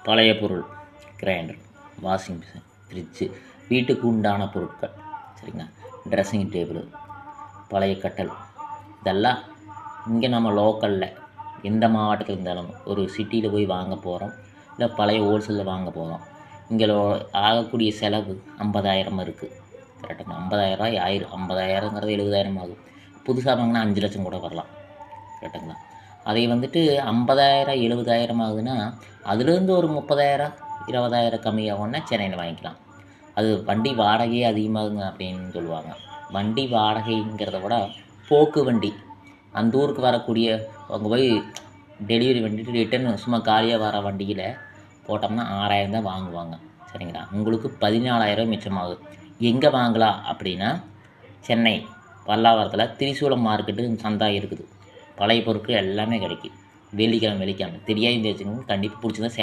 பழைய பொருள் grinder, washing machine, fridge, வீட்டுக்கு உண்டான பொருட்கள் சரிங்களா, ட்ரெஸ்ஸிங் டேபிள், பழைய கட்டல், இதெல்லாம் இங்கே நம்ம லோக்கலில் எந்த மாவட்டத்தில் இருந்தாலும் ஒரு சிட்டியில் போய் வாங்க போகிறோம், இல்லை பழைய ஹோல்சேலில் வாங்க போகிறோம். இங்கே ஆகக்கூடிய செலவு 50,000 இருக்குது. கரெக்டுங்களா? 50,000 ஆயிரும். 50,000ங்கிறது 70,000 ஆகும். புதுசாக வாங்கினா 5 லட்சம் கூட வரலாம். கரெக்டுங்களா? அதை வந்துட்டு 50,000 70,000 ஆகுதுன்னா அதுலேருந்து ஒரு 30,000 20,000 கம்மியாகும்னா சென்னையில் வாங்கிக்கலாம். அது வண்டி வாடகையே அதிகமாகுங்க அப்படின்னு சொல்லுவாங்க. வண்டி வாடகைங்கிறத விட போக்கு வண்டி, அந்த ஊருக்கு வரக்கூடிய அவங்க போய் டெலிவரி பண்ணிட்டு ரிட்டன் சும்மா காலியாக வர வண்டியில் போட்டோம்னா 6,000 தான் வாங்குவாங்க. சரிங்களா? உங்களுக்கு 14,000 மிச்சமாகுது. எங்கே வாங்கலாம் அப்படின்னா சென்னை பல்லாவரத்தில் திரிசூலம் மார்க்கெட்டு சந்தா இருக்குது. பழைய பொருட்கள் எல்லாமே கிடைக்கும். வெள்ளிக்கிழமை தெரியாதுன்னு வச்சுக்கோங்க. கண்டிப்பாக பிடிச்சதான்